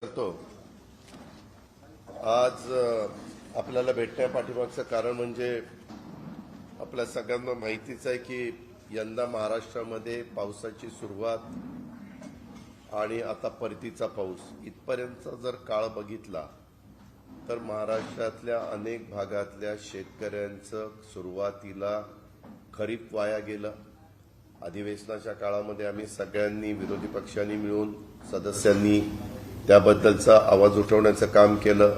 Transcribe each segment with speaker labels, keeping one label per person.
Speaker 1: करतो। आज आपल्याला भेटण्या पाठीमागचं कारण म्हणजे आपल्या सगळ्यांना माहितीच आहे की यंदा महाराष्ट्रामध्ये पावसाची सुरुवात आणि आता परतीचा पाऊस इथपर्यंतचा जर काळ बघितला तर महाराष्ट्रातल्या अनेक भागातल्या शेतकऱ्यांचं सुरुवातीला खरीप वाया गेलं। अधिवेशनाच्या काळामध्ये आम्ही सगळ्यांनी विरोधी पक्षांनी मिळून सदस्यांनी त्याबद्दलचा आवाज उठवण्याचं काम केलं।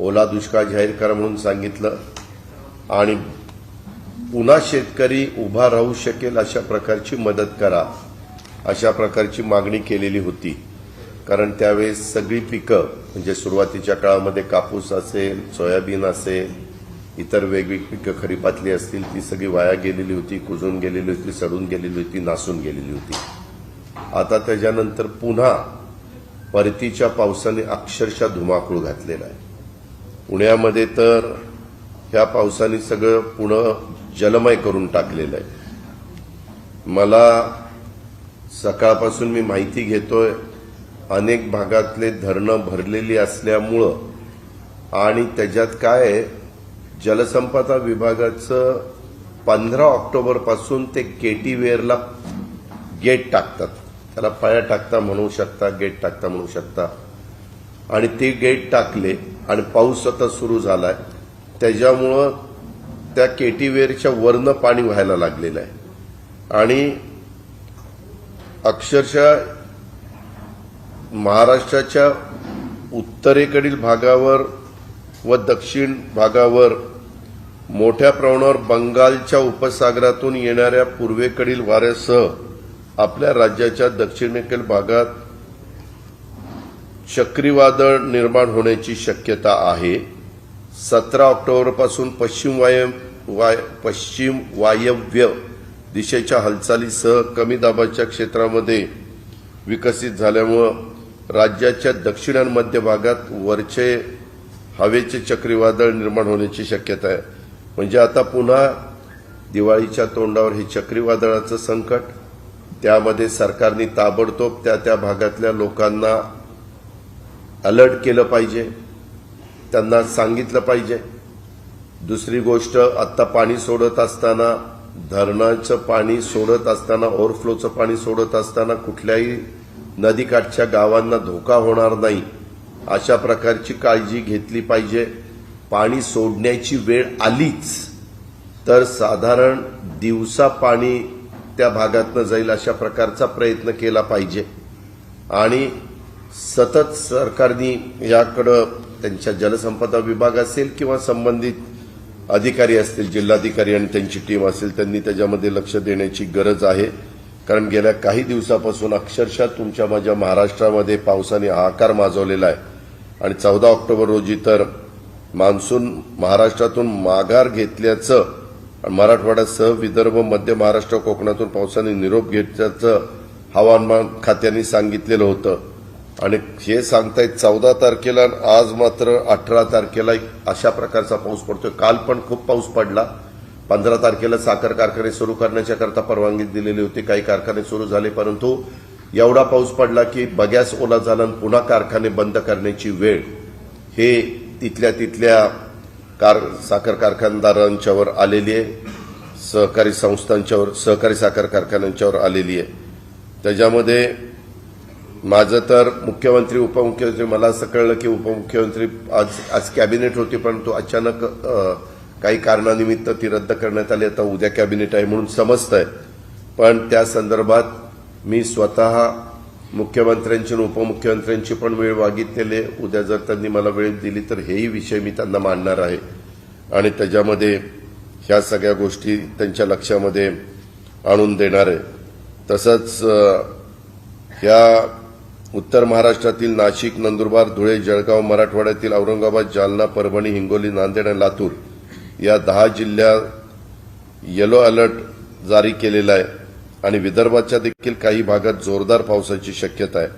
Speaker 1: ओला दुष्काळ जाहीर करा म्हणून सांगितलं आणि पुन्हा शेतकरी उभा राहू शकेल अशा प्रकारची मदत करा अशा प्रकारची मागणी केलेली होती। कारण त्यावेळेस सगळी पिकं म्हणजे सुरुवातीच्या काळामध्ये कापूस असेल, सोयाबीन असेल, इतर वेगवेगळी पिकं खरीपातली असतील ती सगळी वाया गेलेली होती, कुजून गेलेली होती, सडून गेलेली होती, नासून गेलेली होती। आता त्याच्यानंतर पुन्हा परतीच्या पावसाने अक्षरशः धुमाकूळ घातलेला आहे। पुण्यामध्ये तर ह्या पावसाने सगळं पुणे जलमय करून टाकलेलं आहे। मला सकाळपासून मी माहिती घेतोय अनेक भागातले धरणं भरलेली असल्यामुळं आणि त्याच्यात काय जलसंपदा विभागाचं 15 ऑक्टोबर पासून ते केटीवेरला गेट टाकतात, त्याला पाया टाकता म्हणू शकता, गेट टाकता म्हणू शकता, आणि ते गेट टाकले आणि पाऊस आता सुरू झालाय त्याच्यामुळं त्या केटीवेरच्या वरनं पाणी व्हायला लागलेलं आहे आणि अक्षरशः महाराष्ट्राच्या उत्तरेकडील भागावर व दक्षिण भागावर मोठ्या प्रमाणावर बंगालच्या उपसागरातून येणाऱ्या पूर्वेकडील वाऱ्यासह आपल्या राज्याच्या दक्षिणेकडील भागात चक्रीवादळ निर्माण होण्याची शक्यता आहे। 17 ऑक्टोबरपासून पश्चिम वायव्य दिशेच्या हालचालीसह कमी दाबाच्या क्षेत्रामध्ये विकसित झाल्यामुळं राज्याच्या दक्षिण आणि मध्य भागात वरचे हवेचे चक्रीवादळ निर्माण होण्याची शक्यता आहे। म्हणजे आता पुन्हा दिवाळीच्या तोंडावर हे चक्रीवादळाचं संकट, त्यामध्ये सरकारने ताबडतोब त्या भागातल्या लोकांना अलर्ट केलं पाहिजे, त्यांना सांगितलं पाहिजे। दुसरी गोष्ट, आता पाणी सोडत असताना, धरणाचं पाणी सोडत असताना, ओव्हरफ्लोचं पाणी सोडत असताना कुठल्याही नदीकाठच्या गावांना धोका होणार नाही अशा प्रकारची काळजी घेतली पाहिजे। पाणी सोडण्याची वेळ आलीच तर साधारण दिवसा पाणी त्या भागातनं जाईल अशा प्रकारचा प्रयत्न केला पाहिजे आणि सतत सरकारने याकडे त्यांच्या जलसंपदा विभाग असेल किंवा संबंधित अधिकारी असतील, जिल्हाधिकारी आणि त्यांची टीम असेल, त्यांनी त्याच्यामध्ये लक्ष देण्याची गरज आहे। कारण गेल्या काही दिवसापासून अक्षरशः तुमच्या माझ्या महाराष्ट्रामध्ये पावसाने हाहाकार माजवलेला आहे आणि 14 ऑक्टोबर रोजी तर मान्सून महाराष्ट्रातून माघार घेतल्याचं आणि मराठवाड्यासह विदर्भ, मध्य महाराष्ट्र, कोकणातून पावसाने निरोप घेतल्याचं हवामान खात्याने सांगितलेलं होतं आणि हे सांगतायत 14 तारखेला, आज मात्र 18 तारखेला अशा प्रकारचा पाऊस पडतोय। काल पण खूप पाऊस पडला। 15 तारखेला साखर कारखाने सुरू करण्याच्या करता परवानगी दिलेली होती, काही कारखाने सुरू झाले, परंतु एवढा पाऊस पडला की बग्यास ओला झाला आणि पुन्हा कारखाने बंद करण्याची वेळ हे तिथल्या साखर कारखानदारांच्यावर आलेली आहे, सहकारी संस्थांच्यावर, सहकारी साखर कारखान्यांच्यावर आलेली आहे। त्याच्यामध्ये माझं तर मुख्यमंत्री, उपमुख्यमंत्री, मला असं कळलं की उपमुख्यमंत्री आज कॅबिनेट होती परंतु अचानक काही कारणानिमित्त ती रद्द करण्यात आली। आता उद्या कॅबिनेट आहे म्हणून समजतंय, पण त्या संदर्भात मी स्वतः मुख्यमंत्र्यांची आणि उपमुख्यमंत्र्यांची पण वेळ मागितलेली आहे। उद्या जर त्यांनी मला वेळ दिली तर हेही विषय मी त्यांना मांडणार आहे आणि त्याच्यामध्ये ह्या सगळ्या गोष्टी त्यांच्या लक्षामध्ये आणून देणार आहे। तसंच ह्या उत्तर महाराष्ट्रातील नाशिक, नंदुरबार, धुळे, जळगाव, मराठवाड्यातील औरंगाबाद, जालना, परभणी, हिंगोली, नांदेड आणि लातूर या 10 जिल्ह्यात येलो अलर्ट जारी केलेला आहे आणि विदर्भाच्या देखील काही भागात जोरदार पावसाची शक्यता आहे।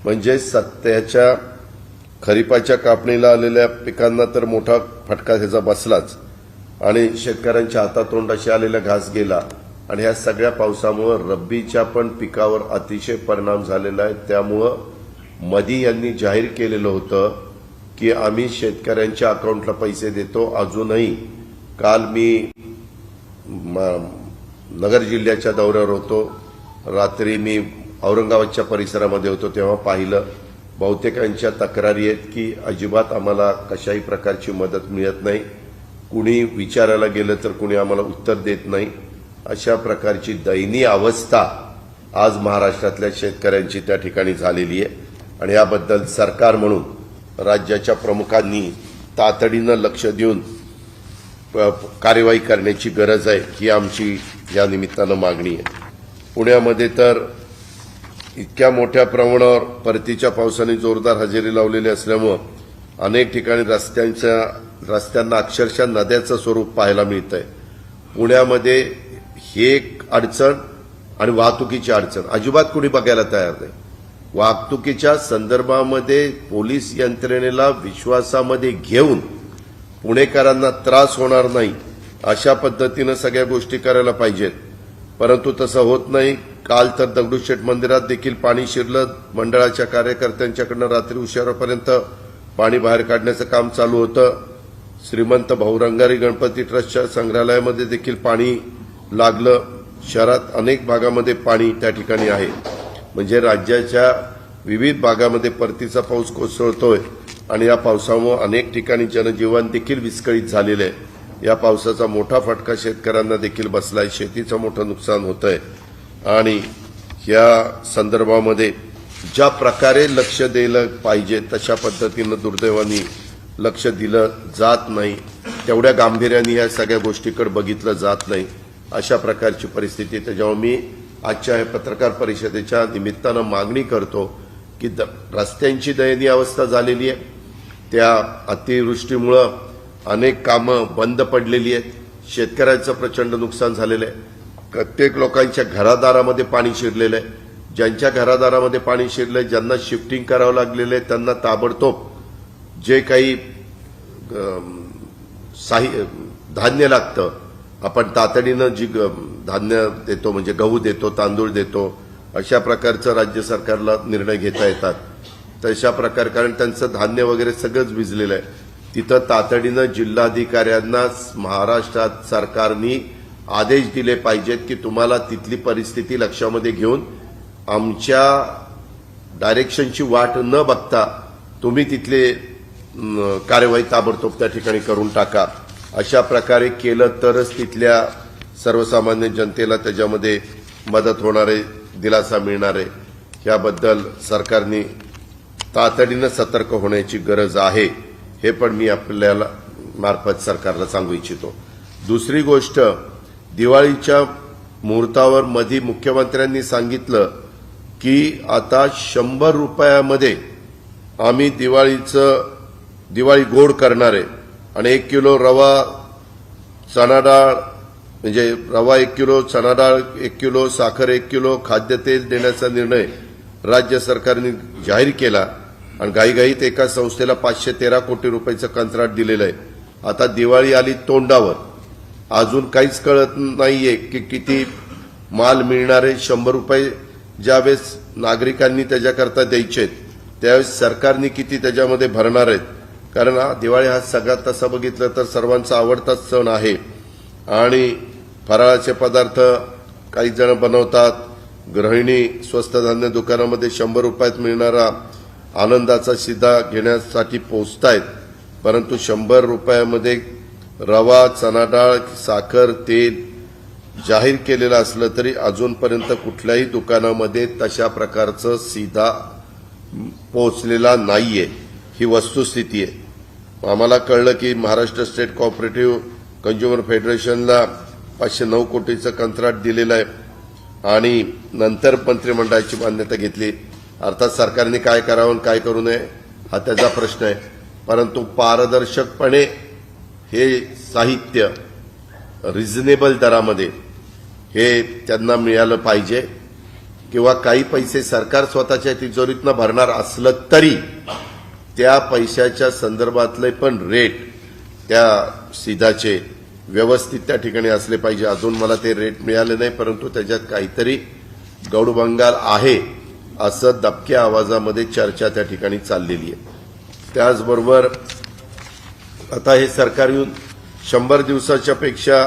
Speaker 1: म्हणजे सध्याच्या खरीपाच्या कापणीला आलेल्या पिकांना तर मोठा फटका ह्याचा बसलाच आणि शेतकऱ्यांच्या हातातोंडाशी आलेला घास गेला आणि ह्या सगळ्या पावसामुळे रब्बीच्या पण पिकावर अतिशय परिणाम झालेला आहे। त्यामुळे मधी यांनी जाहीर केलेलं होतं की आम्ही शेतकऱ्यांच्या अकाउंटला पैसे देतो. अजूनही काल मी नगर जिल्ह्याच्या दौऱ्यावर होतो, रात्री मी औरंगाबादच्या परिसरामध्ये होतो, तेव्हा पाहिलं बहुतेकांच्या तक्रारी आहेत की अजिबात आम्हाला कशाही प्रकारची मदत मिळत नाही. कुणी विचारायला गेलं तर कुणी आम्हाला उत्तर देत नाही. अशा प्रकारची दयनीय अवस्था आज महाराष्ट्रातल्या शेतकऱ्यांची त्या ठिकाणी झालेली आहे आणि याबद्दल सरकार म्हणून राज्याच्या प्रमुखांनी तातडीनं लक्ष देऊन कार्यवाही करण्याची गरज आहे, ही आमची या निमित्तानं मागणी आहे. पुण्यामध्ये तर इतक्या मोठ्या प्रमाणावर परतीच्या पावसाने जोरदार हजेरी लावलेली असल्यामुळे अनेक ठिकाणी रस्त्यांना अक्षरशः नद्याचं स्वरूप पाहायला मिळतंय. पुण्यामध्ये हे एक अडचण आणि वाहतुकीची अडचण अजिबात कुणी बघायला तयार नाही. वाहतुकीच्या संदर्भामध्ये पोलीस यंत्रणेला विश्वासामध्ये घेऊन पुणेकरांना त्रास होणार नाही अशा पद्धतीनं सगळ्या गोष्टी करायला पाहिजेत, परंतु तसं होत नाही. काल तर दगडूशेठ मंदिरात देखील पाणी शिरलं. मंडळाच्या कार्यकर्त्यांच्याकडनं रात्री उशिरापर्यंत पाणी बाहेर काढण्याचं काम चालू होतं. श्रीमंत भाऊरंगारी गणपती ट्रस्टच्या संग्रहालयामध्ये देखील पाणी लागलं. शहरात अनेक भागामध्ये पाणी त्या ठिकाणी आहे. म्हणजे राज्याच्या विविध भागामध्ये परतीचा पाऊस कोसळतोय आणि या पावसामुळे अनेक ठिकाणी जनजीवन देखील विस्कळीत झालेलं आहे. या पावसाचा मोठा फटका शेतकऱ्यांना देखील बसलाय. शेतीचं मोठं नुकसान होतंय आणि या संदर्भामध्ये ज्या प्रकारे लक्ष दिलं पाहिजे तशा पद्धतीनं दुर्दैवाने लक्ष दिलं जात नाही. तेवढ्या गांभीर्याने या सगळ्या गोष्टीकडे बघितलं जात नाही. अशा प्रकारची परिस्थिती. त्याच्यामुळे मी आजच्या हे पत्रकार परिषदेच्या निमित्तानं मागणी करतो की रस्त्यांची दयनीय अवस्था झालेली आहे. त्या अतिवृष्टीमुळं अनेक कामं बंद पडलेली आहेत. शेतकऱ्यांचं प्रचंड नुकसान झालेलं आहे. प्रत्येक लोकांच्या घरादारामध्ये पाणी शिरलेलं आहे. ज्यांच्या घरादारामध्ये पाणी शिरलंय, ज्यांना शिफ्टिंग करावं लागलेलं आहे, त्यांना ताबडतोब जे काही धान्य लागतं, आपण तातडीनं जी धान्य देतो म्हणजे गहू देतो, तांदूळ देतो, अशा प्रकारचं राज्य सरकारला निर्णय घेता येतात. तशा प्रकारे कारण त्यांचं धान्य वगैरे सगळंच भिजलेलं आहे. तिथं तातडीनं जिल्हाधिकाऱ्यांना महाराष्ट्रात सरकारने आदेश दिले पाहिजेत की तुम्हाला तिथली परिस्थिती लक्षामध्ये घेऊन आमच्या डायरेक्शनची वाट न बघता तुम्ही तिथले कार्यवाही ताबडतोब त्या ठिकाणी करून टाका. अशा प्रकारे केलं तरच तिथल्या सर्वसामान्य जनतेला त्याच्यामध्ये मदत होणार आहे, दिलासा मिळणार आहे. याबद्दल सरकारने तातडीनं सतर्क होण्याची गरज आहे, हे पण मी आपल्याला मार्फत सरकारला सांगू इच्छितो. दुसरी गोष्ट, दिवाळीच्या मुहूर्तावर मधी मुख्यमंत्र्यांनी सांगितलं की आता 100 रुपयामध्ये आम्ही दिवाळी गोड करणार आहे आणि 1 किलो रवा, चणा डाळ म्हणजे रवा 1 किलो, चणा डाळ 1 किलो, साखर 1 किलो, खाद्यतेल देण्याचा निर्णय राज्य सरकारने जाहीर केला आणि घाईघाईत एका संस्थेला 513 कोटी रुपयाचं कंत्राट दिलेलं आहे. आता दिवाळी आली तोंडावर, अजून काहीच कळत नाहीये की किती माल मिळणार आहे. 100 रुपये ज्यावेळेस नागरिकांनी त्याच्याकरता द्यायचे त्यावेळेस सरकारने किती त्याच्यामध्ये भरणार आहेत. कारण दिवाळी हा सगळ्यात तसं बघितलं तर सर्वांचा आवडताच सण आहे आणि फराळाचे पदार्थ काही जण बनवतात. गृहिणी स्वस्त धान्य दुकानामध्ये 100 रुपयात मिळणारा आनंदाचा शिधा घेण्यासाठी पोहोचतायत, परंतु 100 रुपयामध्ये रवा, चणा डाळ, साखर, तेल जाहीर केलेलं असलं तरी अजूनपर्यंत कुठल्याही दुकानामध्ये तशा प्रकारचं शिधा पोहोचलेला नाहीये. ही वस्तुस्थिती आहे. आम्हाला कळलं की महाराष्ट्र स्टेट कोऑपरेटिव्ह कंझ्युमर फेडरेशनला 509 कोटीचं कंत्राट दिलेलं आहे आणि नंतर मंत्रिमंडळाची मान्यता घेतली. अर्थात सरकारने काय करावं आणि काय करू नये हा त्याचा प्रश्न आहे, परंतु पारदर्शकपणे हे साहित्य रिझनेबल दरामध्ये हे त्यांना मिळालं पाहिजे. किंवा काही पैसे सरकार स्वतःच्या तिजोरीतनं भरणार असलं तरी त्या पैशाच्या संदर्भातले पण रेट त्या शिधाचे व्यवस्थित त्या ठिकाणी असले पाहिजे. अजून मला ते रेट मिळाले नाही, परंतु त्याच्यात काहीतरी गौडबंगाल आहे असं दबक्या आवाजामध्ये चर्चा त्या ठिकाणी चाललेली आहे। त्याचबरोबर आता हे सरकार येऊन 100 दिवसाच्या पेक्षा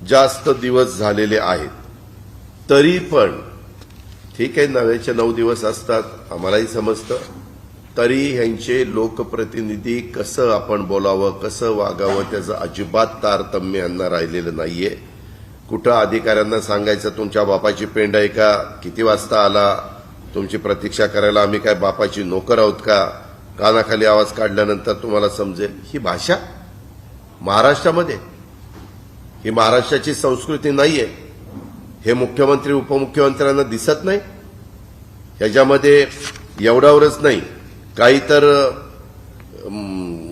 Speaker 1: जास्त दिवस झालेले आहेत, तरी पण ठीक आहे, 9 दिवस असतात, आम्हालाही समजतं, तरी ह्यांचे लोकप्रतिनिधी कसं आपण बोलावं, कसं वागावं, त्याचं अजिबात तारतम्य यांना राहिलेलं नाहीये। कुठं अधिकाऱ्यांना सांगायचं तुमच्या बापाची पेंड आहे का, किती वाजता आला, तुमची प्रतीक्षा करायला आम्ही काय बापाची नोकर आहोत का, कानाखाली आवाज काढल्यानंतर तुम्हाला समजेल। ही भाषा महाराष्ट्रामध्ये, ही महाराष्ट्राची संस्कृती नाहीये। हे मुख्यमंत्री उपमुख्यमंत्र्यांना दिसत नाही? ह्याच्यामध्ये एवढ्यावरच नाही, काही तर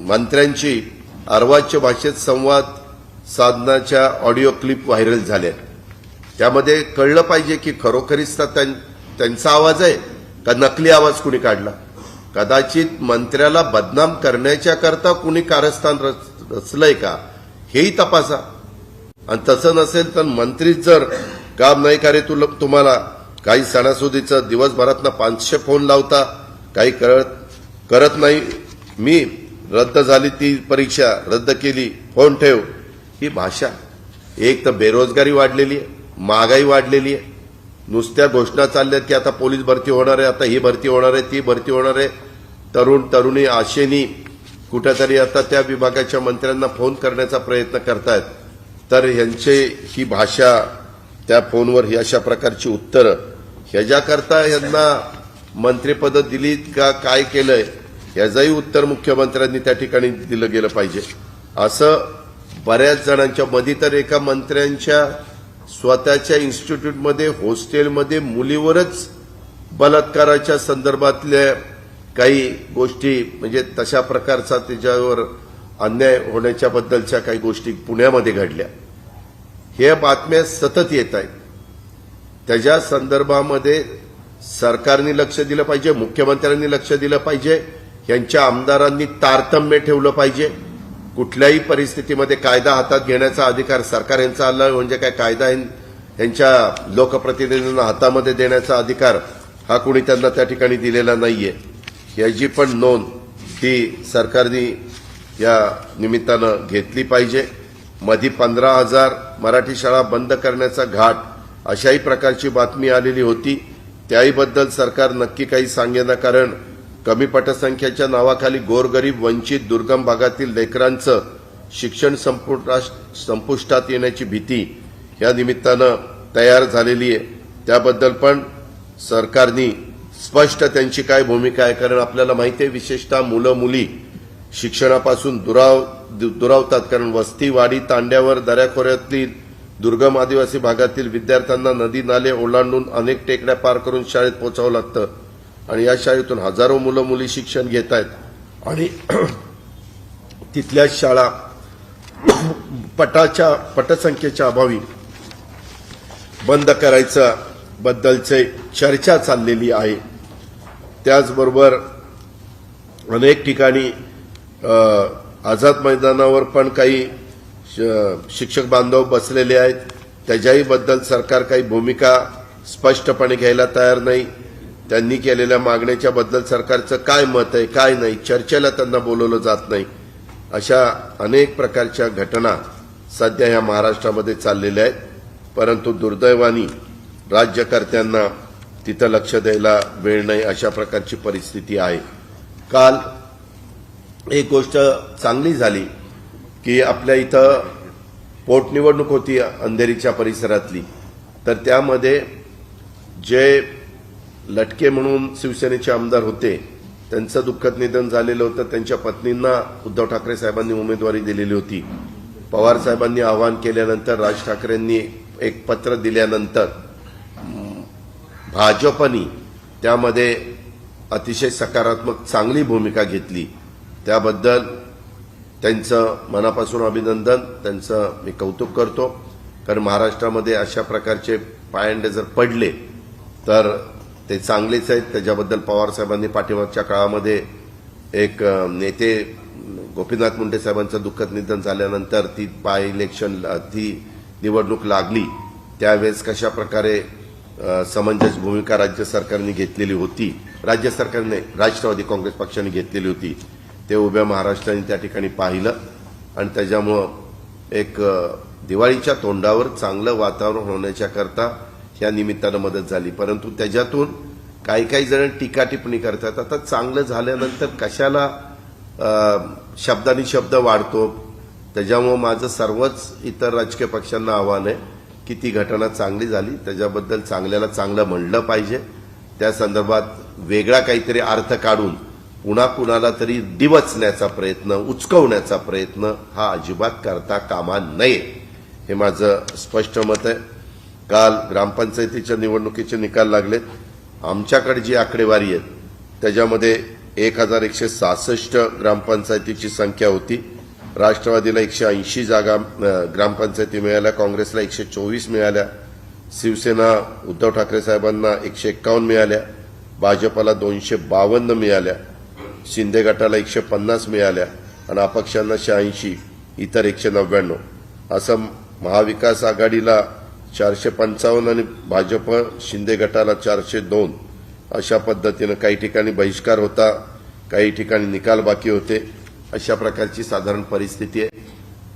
Speaker 1: मंत्र्यांची अर्वाच्य भाषेत संवाद साधनाच्या ऑडिओ क्लिप व्हायरल झाल्या। त्यामध्ये कळलं पाहिजे की खरोखरीच त्यांचा आवाज आहे का नकली आवाज कुणी काढला। कदाचित मंत्र्याला बदनाम करण्याच्या करता कुणी कारस्थान रचलंय का हेही तपासा, आणि तसं नसेल तर मंत्रीच जर काम नाही करे तुम्हाला, काही सणासुदीचं दिवसभरातनं 500 फोन लावता, काही करत नाही, मी रद्द झाली ती परीक्षा रद्द केली, फोन ठेव, ही भाषा। एक तर बेरोजगारी वाढलेली आहे, महागाई वाढलेली आहे, नुसत्या घोषणा चालल्यात की आता पोलीस भरती होणार आहे, आता ही भरती होणार आहे, ती भरती होणार आहे, तरुण तरुणी आशेनी कुठेतरी आता त्या विभागाच्या मंत्र्यांना फोन करण्याचा प्रयत्न करतायत, तर ह्यांचे ही भाषा, त्या फोनवर ही अशा प्रकारची उत्तरं, ह्याच्याकरता यांना मंत्रिपद दिलीत का काय केलंय याचंही उत्तर मुख्यमंत्र्यांनी त्या ठिकाणी दिलं गेलं पाहिजे। असं बऱ्याच जणांच्या मध्ये तर एका मंत्र्यांच्या स्वतःच्या इन्स्टिट्यूटमध्ये हॉस्टेलमध्ये मुलीवरच बलात्काराच्या संदर्भातल्या काही गोष्टी, म्हणजे तशा प्रकारचा त्याच्यावर अन्याय होण्याच्या बद्दलच्या काही गोष्टी पुण्यामध्ये घडल्या। हे बातम्या सतत येत आहेत, त्याच्या संदर्भामध्ये सरकारने लक्ष दिलं पाहिजे, मुख्यमंत्र्यांनी लक्ष दिलं पाहिजे, यांच्या आमदारांनी तारतम्य ठेवलं पाहिजे। कुठल्याही परिस्थितीमध्ये कायदा हातात घेण्याचा अधिकार सरकार यांचा आला म्हणजे काय, कायदा यांच्या लोकप्रतिनिधींना हातामध्ये देण्याचा अधिकार हा कुणी त्यांना त्या ठिकाणी दिलेला नाहीये। याची पण नोंद ही सरकारने या निमित्तानं घेतली पाहिजे। मध्ये 15,000 मराठी शाळा बंद करण्याचा घाट अशाही प्रकारची बातमी आलेली होती, त्याहीबद्दल सरकार नक्की काही सांगेना, कारण कमी पटसंख्येच्या नावाखाली गोरगरीब वंचित दुर्गम भागातील लेकरांचं शिक्षण संपुष्टात येण्याची भीती या निमित्तानं तयार झालेली आहे। त्याबद्दल पण सरकारने स्पष्ट त्यांची काय भूमिका आहे, कारण आपल्याला माहिती आहे विशेषतः मुलं मुली शिक्षणापासून दुरावतात, कारण वस्ती वाडी तांड्यावर दऱ्याखोऱ्यातली दुर्गम आदिवासी भागातील विद्यार्थ्यांना नदी नाले ओलांडून अनेक टेकड्या पार करून शाळेत पोहोचावं लागतं, आणि या शाळेतून हजारो मुलं मुली शिक्षण घेत आहेत, आणि तिथल्या शाळा पटसंख्येच्या अभावी बंद करायचा बद्दलचे चर्चा चाललेली आहे। त्याचबरोबर अनेक ठिकाणी आझाद मैदानावर पण काही शिक्षक बांधव बसलेले आहेत, त्याच्याही बद्दल सरकार काही भूमिका स्पष्टपणे घ्यायला तयार नाही। त्यांनी केलेल्या मागण्याच्या बद्दल सरकारचं काय मत आहे काय नाही, चर्चेला त्यांना बोलवलं जात नाही। अशा अनेक प्रकारच्या घटना सध्या या महाराष्ट्रामध्ये चाललेल्या आहेत, परंतु दुर्दैवाने राज्यकर्त्यांना तिथं लक्ष द्यायला वेळ नाही, अशा प्रकारची परिस्थिती आहे। काल एक गोष्ट चांगली झाली की आपल्या इथं पोटनिवडणूक होती अंधेरीच्या परिसरातली, तर त्यामध्ये जे लटके म्हणून शिवसेनेचे आमदार होते त्यांचं दुःखद निधन झालेलं होतं। त्यांच्या पत्नींना उद्धव ठाकरे साहेबांनी उमेदवारी दिलेली होती। पवार साहेबांनी आवाहन केल्यानंतर, राज ठाकरेंनी एक पत्र दिल्यानंतर भाजपनी त्यामध्ये अतिशय सकारात्मक चांगली भूमिका घेतली, त्याबद्दल त्यांचं मनापासून अभिनंदन, त्यांचं मी कौतुक करतो। कारण महाराष्ट्रामध्ये अशा प्रकारचे पायंडे जर पडले तर ते चांगलेच आहेत, त्याच्याबद्दल पवार साहेबांनी पाठीमागच्या काळामध्ये एक नेते गोपीनाथ मुंडे साहेबांचं दुःखद निधन झाल्यानंतर ती बाय इलेक्शन ती निवडणूक लागली, त्यावेळेस कशा प्रकारे समंजस भूमिका राज्य सरकारने घेतलेली होती, राज्य सरकारने राष्ट्रवादी काँग्रेस पक्षाने घेतलेली होती, ते उभ्या महाराष्ट्राने त्या ठिकाणी पाहिलं आणि त्याच्यामुळं एक दिवाळीच्या तोंडावर चांगलं वातावरण होण्याच्या करता या निमित्तानं मदत झाली. परंतु त्याच्यातून काही जण टीका टिप्पणी करतात. आता चांगलं झाल्यानंतर कशाला शब्दानी शब्द वाढतो. त्याच्यामुळे माझं सर्वच इतर राजकीय पक्षांना आव्हान आहे की ती घटना चांगली झाली, त्याच्याबद्दल चांगल्याला चांगलं म्हणलं पाहिजे. त्या संदर्भात वेगळा काहीतरी अर्थ काढून पुन्हा कुणाला तरी डिवचण्याचा प्रयत्न, उचकवण्याचा प्रयत्न हा अजिबात करता कामा नये, हे माझं स्पष्ट मत आहे. काल ग्रामपंचायतीच्या निवडणुकीचे निकाल लागलेत. आमच्याकडे जी आकडेवारी आहे त्याच्यामध्ये 1166 ग्रामपंचायतीची संख्या होती. राष्ट्रवादीला 180 जागा ग्रामपंचायती मिळाल्या, काँग्रेसला 124 मिळाल्या, शिवसेना उद्धव ठाकरे साहेबांना 151 मिळाल्या, भाजपला 252 मिळाल्या, शिंदे गटाला 150 मिळाल्या आणि अपक्षांना 86, इतर 199. असं महाविकास आघाडीला 455 आणि भाजप शिंदे गटाला 402 अशा पद्धतीनं काही ठिकाणी बहिष्कार होता, काही ठिकाणी निकाल बाकी होते. अशा प्रकारची साधारण परिस्थिती आहे.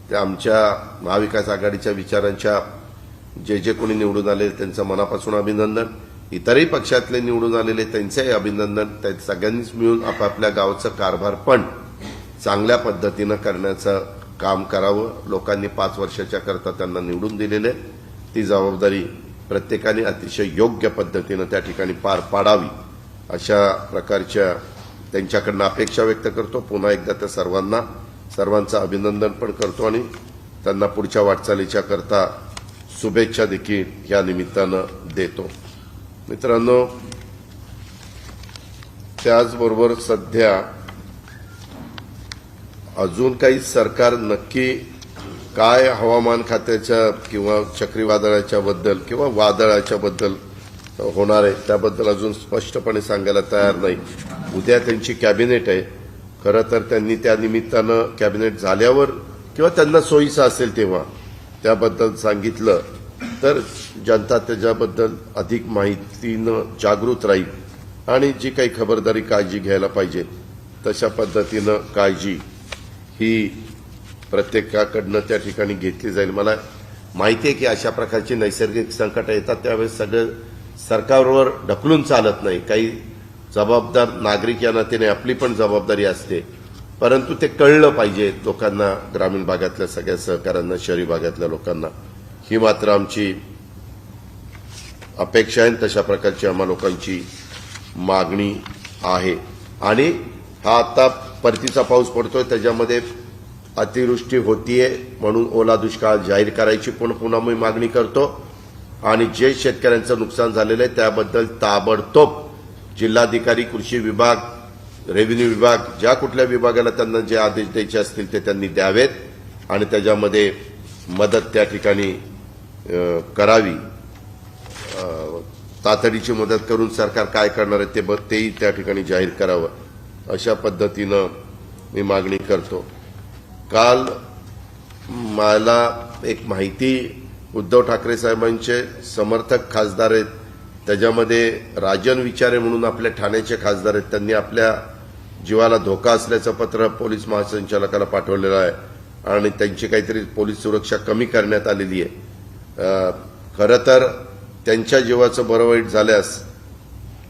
Speaker 1: त्या आमच्या महाविकास आघाडीच्या विचारांच्या जे कोणी निवडून आले त्यांचं मनापासून अभिनंदन, इतरही पक्षातले निवडून आलेले त्यांचंही अभिनंदन. त्या सगळ्यांनीच मिळून आपापल्या गावचं कारभार पण चांगल्या पद्धतीनं करण्याचं काम करावं. लोकांनी 5 वर्षाच्या करता त्यांना निवडून दिलेले, ती जबाबदारी प्रत्येकाने अतिशय योग्य पद्धतीनं त्या ठिकाणी पार पाडावी अशा प्रकारच्या त्यांच्याकडनं अपेक्षा व्यक्त करतो. पुन्हा एकदा त्या सर्वांचं अभिनंदन पण करतो आणि त्यांना पुढच्या वाटचालीच्या करता शुभेच्छा देखील या निमित्तानं देतो. मित्रांनो, त्याचबरोबर सध्या अजून काही सरकार नक्की काय हवामान खात्याच्या किंवा चक्रीवादळाच्या बद्दल किंवा वादळाच्या बद्दल होणार आहे त्याबद्दल अजून स्पष्टपणे सांगायला तयार नाही. उद्या त्यांची कॅबिनेट आहे. खरं तर त्यांनी त्या निमित्तानं कॅबिनेट झाल्यावर किंवा त्यांना सोयीचं असेल तेव्हा त्याबद्दल सांगितलं तर जनता त्याच्याबद्दल अधिक माहितीनं जागृत राहील आणि जी काही खबरदारी काळजी घ्यायला पाहिजे तशा पद्धतीनं काळजी ही प्रत्येकाकडनं त्या ठिकाणी घेतली जाईल. मला माहिती आहे की अशा प्रकारची नैसर्गिक संकट येतात त्यावेळेस सगळं सरकारवर ढकलून चालत नाही. काही जबाबदार नागरिक या नात्याने आपली पण जबाबदारी असते, परंतु ते कळलं पाहिजे लोकांना, ग्रामीण भागातल्या सगळ्या सहकाऱ्यांना, शहरी भागातल्या लोकांना. ही मात्र आमची अपेक्षा आहे, तशा प्रकारची आम्हा लोकांची मागणी आहे. आणि हा आता परतीचा पाऊस पडतोय त्याच्यामध्ये अतिवृष्टी होतीये म्हणून ओला दुष्काळ जाहीर करायची पुन्हा मी मागणी करतो. आणि जे शेतकऱ्यांचं नुकसान झालेलं आहे त्याबद्दल ताबडतोब जिल्हाधिकारी, कृषी विभाग, रेव्हेन्यू विभाग, ज्या कुठल्या विभागाला त्यांना जे आदेश द्यायचे असतील ते त्यांनी द्यावेत आणि त्याच्यामध्ये मदत त्या ठिकाणी करावी. तातडीची मदत करून सरकार काय करणार आहे तेही त्या ठिकाणी जाहीर करावं अशा पद्धतीनं मी मागणी करतो. काल मला एक माहिती, उद्धव ठाकरे साहेबांचे समर्थक खासदार आहेत त्याच्यामध्ये राजन विचारे म्हणून आपल्या ठाण्याचे खासदार आहेत, त्यांनी आपल्या जीवाला धोका असल्याचं पत्र पोलीस महासंचालकाला पाठवलेलं आहे आणि त्यांची काहीतरी पोलीस सुरक्षा कमी करण्यात आलेली आहे. खरं तर त्यांच्या जीवाचं बरं वाईट झाल्यास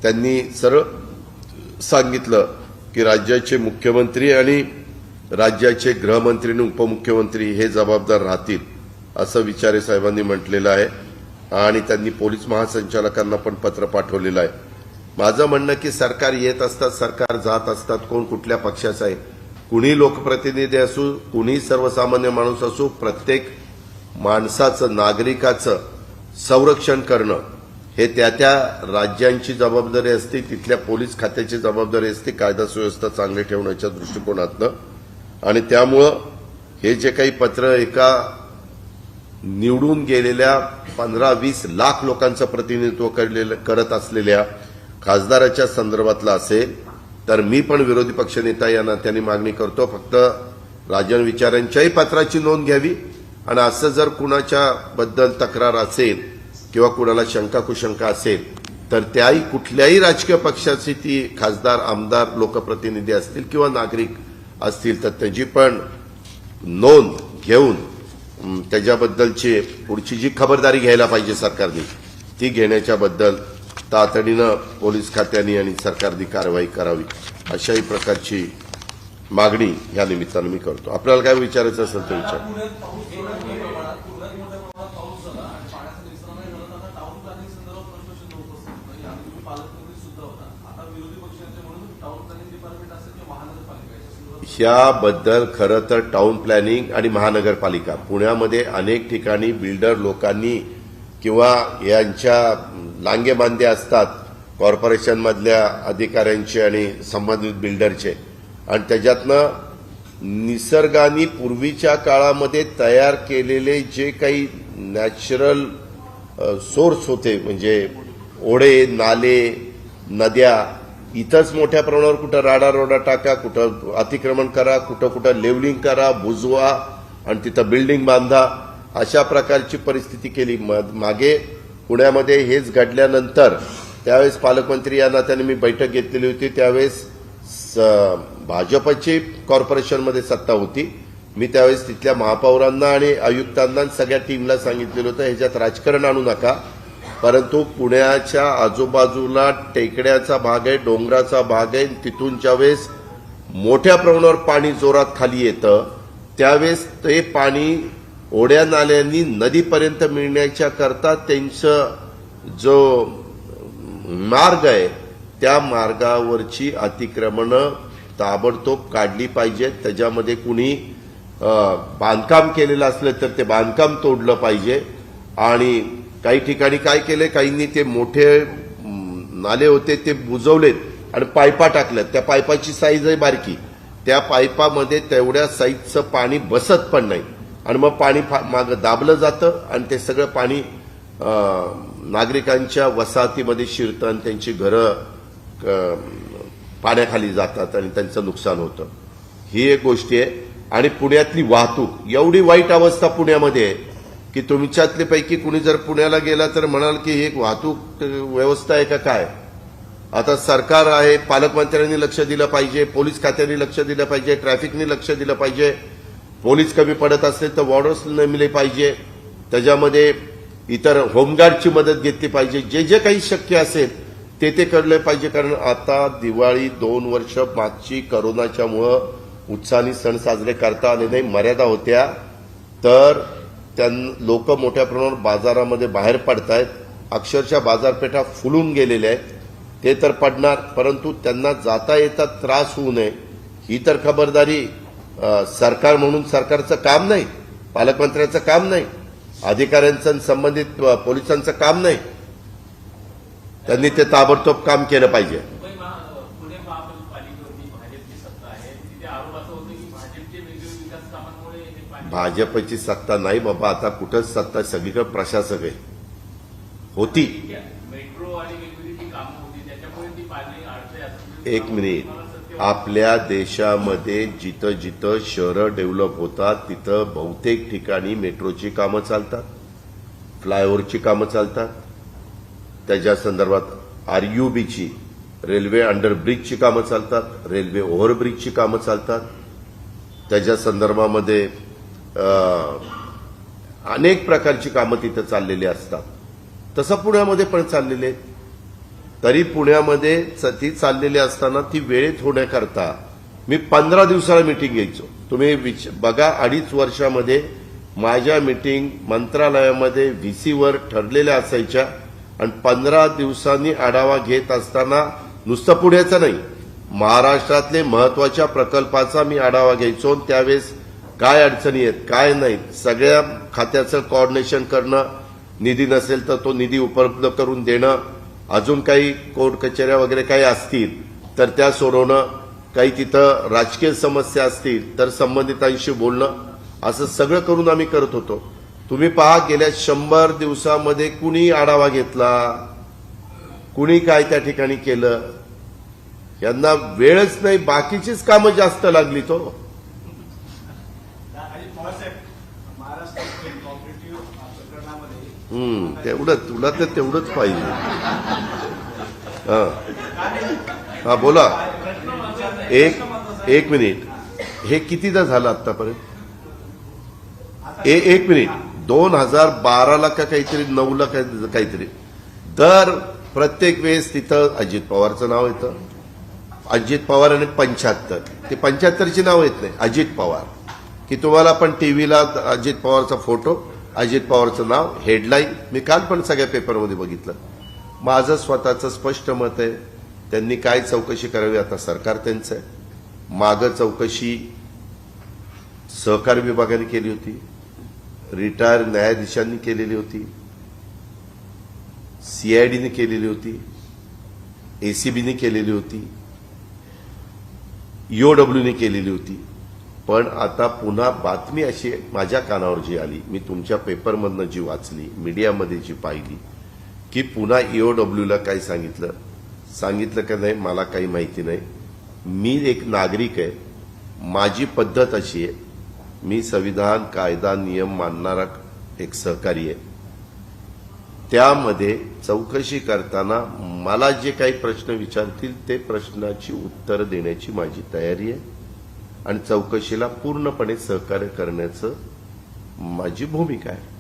Speaker 1: त्यांनी सरळ सांगितलं की राज्याचे मुख्यमंत्री आणि राज्याचे गृहमंत्री आणि उपमुख्यमंत्री हे जबाबदार राहतील असं विचारे साहेबांनी म्हटलेलं आहे आणि त्यांनी पोलीस महासंचालकांना पण पत्र पाठवलेलं आहे. माझं म्हणणं की सरकार येत असतात, सरकार जात असतात, कोण कुठल्या पक्षाचं आहे, कुणी लोकप्रतिनिधी असू, कुणी सर्वसामान्य माणूस असू, प्रत्येक माणसाचं, नागरिकाचं संरक्षण करणं हे त्या राज्यांची जबाबदारी असते, तिथल्या पोलीस खात्याची जबाबदारी असते कायदा सुव्यवस्था चांगली ठेवण्याच्या दृष्टिकोनातनं. आणि त्यामुळं हे जे काही पत्र एका निवडून गेलेल्या 15-20 लाख लोकांचं प्रतिनिधित्व करत असलेल्या खासदाराच्या संदर्भातलं असेल तर मी पण विरोधी पक्षनेता या नात्याने मागणी करतो, फक्त राजन विचारांच्याही पत्राची नोंद घ्यावी आणि असं जर कुणाच्या बद्दल तक्रार असेल किंवा कुणाला शंका कुशंका असेल तर त्याही कुठल्याही राजकीय पक्षाची ती खासदार आमदार लोकप्रतिनिधी असतील किंवा नागरिक असतील तर त्याची पण नोंद घेऊन त्याच्याबद्दलची पुढची जी खबरदारी घ्यायला पाहिजे सरकारने ती घेण्याच्याबद्दल तातडीनं पोलीस खात्याने आणि सरकारने कारवाई करावी अशाही प्रकारची मागणी या निमित्तानं मी करतो. आपल्याला काय विचारायचं असेल तर विचार. याबद्दल खरं तर टाउन प्लॅनिंग आणि महानगरपालिका पुण्यामध्ये अनेक ठिकाणी बिल्डर लोकांनी किंवा यांच्या लांगे बांधे असतात कॉर्पोरेशनमधल्या अधिकाऱ्यांचे आणि संबंधित बिल्डरचे आणि त्याच्यातनं निसर्गाने पूर्वीच्या काळामध्ये तयार केलेले जे काही नॅचरल सोर्स होते म्हणजे ओढे नाले नद्या इथंच मोठ्या प्रमाणावर कुठं राडा टाका कुठं अतिक्रमण करा कुठं लेवलिंग करा बुजवा आणि तिथं बिल्डिंग बांधा अशा प्रकारची परिस्थिती केली. मागे पुण्यामध्ये हेच घडल्यानंतर त्यावेळेस पालकमंत्री या नात्याने मी बैठक घेतलेली होती. त्यावेळेस भाजपची कॉर्पोरेशनमध्ये सत्ता होती. मी त्यावेळेस तिथल्या महापौरांना आणि आयुक्तांना सगळ्या टीमला सांगितलेलं होतं ह्याच्यात राजकारण आणू नका परंतु पुण्याच्या आजूबाजूला टेकड्याचा भाग आहे डोंगराचा भाग आहे तिथून ज्यावेळेस मोठ्या प्रमाणावर पाणी जोरात खाली येतं त्यावेळेस ते पाणी ओढ्या नाल्यांनी नदीपर्यंत मिळण्याच्या करता त्यांचं जो मार्ग आहे त्या मार्गावरची अतिक्रमणं ताबडतोब काढली पाहिजेत. त्याच्यामध्ये कुणी बांधकाम केलेलं असलं तर ते बांधकाम तोडलं पाहिजे आणि काही ठिकाणी काय केलंय काहींनी ते मोठे नाले होते ते बुजवलेत आणि पायपा टाकल्यात. त्या पायपाची साईज आहे बारकी त्या पायपामध्ये तेवढ्या साईजचं पाणी बसत पण नाही आणि मग पाणी मागं दाबलं जातं आणि ते सगळं पाणी नागरिकांच्या वसाहतीमध्ये शिरतं आणि त्यांची घरं पाण्याखाली जातात आणि त्यांचं नुकसान होतं. ही एक गोष्ट आहे. आणि पुण्यातली वाहतूक एवढी वाईट अवस्था पुण्यामध्ये आहे की तुमच्यातल्यापैकी कुणी जर पुण्याला गेला तर म्हणाल की ही एक वाहतूक व्यवस्था आहे का काय. आता सरकार आहे पालकमंत्र्यांनी लक्ष दिलं पाहिजे पोलीस खात्याने लक्ष दिलं पाहिजे ट्रॅफिकने लक्ष दिलं पाहिजे पोलीस कमी पडत असेल तर वॉर्डर्स नेमले पाहिजे त्याच्यामध्ये इतर होमगार्डची मदत घेतली पाहिजे जे जे काही शक्य असेल ते करले पाहिजे. कारण आता दिवाळी 2 वर्ष मागची करोनाच्यामुळं उत्साहाने सण साजरे करता आले नाही मर्यादा होत्या तर लोक मोठ्या प्रमाणावर बाजारामध्ये बाहेर पडतायत अक्षरशः बाजारपेठा फुलून गेलेल्या आहेत ते तर पडणार परंतु त्यांना जाता येता त्रास होऊ नये ही तर खबरदारी सरकार म्हणून सरकारचं काम नाही पालकमंत्र्यांचं काम नाही अधिकाऱ्यांचं संबंधित पोलिसांचं काम नाही त्यांनी ते ताबडतोब काम केलं पाहिजे. भाजपची सत्ता नाही बाबा आता कुठंच सत्ता सगळीकडे प्रशासक आहे होती. एक मिनिट आपल्या देशामध्ये जिथं जिथं शहरं डेव्हलप होतात तिथं बहुतेक ठिकाणी मेट्रोची कामं चालतात फ्लायओव्हरची कामं चालतात त्याच्या संदर्भात आरयूबीची रेल्वे अंडरब्रिजची कामं चालतात रेल्वे ओव्हरब्रिजची कामं चालतात त्याच्या संदर्भामध्ये अनेक प्रकारची कामं तिथं चाललेली असतात. तसं पुण्यामध्ये पण चाललेले तरी पुण्यामध्ये ती चाललेली असताना ती वेळेत होण्याकरता मी 15 दिवसाला मीटिंग घ्यायचो. तुम्ही बघा 2.5 वर्षामध्ये माझ्या मीटिंग मंत्रालयामध्ये व्हीसीवर ठरलेल्या असायच्या आणि 15 दिवसांनी आढावा घेत असताना नुसतं पुण्याचा नाही महाराष्ट्रातले महत्वाच्या प्रकल्पाचा मी आढावा घ्यायचो. त्यावेळेस काय अडचणी आहेत काय नाही सगळ्या खात्याचं कोऑर्डिनेशन करणं निधी नसेल तर तो निधी उपलब्ध करून देणं अजून काही कोर्ट कचेऱ्या वगैरे काही असतील तर त्या सोडवणं काही तिथं राजकीय समस्या असतील तर संबंधितांशी बोलणं असं सगळं करून आम्ही करत होतो. तुम्ही पहा गेल्या 100 दिवसामध्ये कुणी आढावा घेतला कुणी काय त्या ठिकाणी केलं यांना वेळच नाही बाकीचीच कामं जास्त लागली तो.
Speaker 2: महाराष्ट्र कॉपरेटिव्ह प्रकरणामध्ये
Speaker 1: तेवढं तुला तर तेवढंच पाहिजे. हा बोला. एक मिनिट. हे कितीदा झालं आतापर्यंत? एक मिनिट. 2012ला का काहीतरी 9ला काहीतरी दर प्रत्येक वेळेस तिथं अजित पवारचं नाव येतं. अजित पवार आणि 75 ते 75ची नाव येत नाही. अजित पवार की तुम्हाला पण टीव्हीला अजित पवारचा फोटो, अजित पवारचं नाव, हेडलाईन. मी काल पण सगळ्या पेपरमध्ये बघितलं. माझं स्वतःचं स्पष्ट मत आहे, त्यांनी काय चौकशी करावी आता सरकार त्यांचं आहे. मागं चौकशी सहकार विभागाने केली होती, रिटायर न्यायाधीशांनी केलेली होती, सीआयडीने केलेली होती, एसीबीने केलेली होती, ईओडब्ल्यूने केलेली होती. पण आता पुन्हा बातमी अशी माझ्या कानावर जी आली, मी तुमच्या पेपरमधनं जी वाचली, मीडियामध्ये जी पाहिली, की पुन्हा ईओडब्ल्यूला काय सांगितलं का नाही मला काही माहिती नाही. मी एक नागरिक आहे, माझी पद्धत अशी आहे, मी संविधान, कायदा, नियम मानणारा एक सहकारी आहे. त्यामध्ये चौकशी करताना मला जे काही प्रश्न विचारतील ते प्रश्नाची उत्तर देण्याची माझी तयारी आहे आणि चौकशीला पूर्णपणे सहकार्य करण्याचं माझी भूमिका आहे.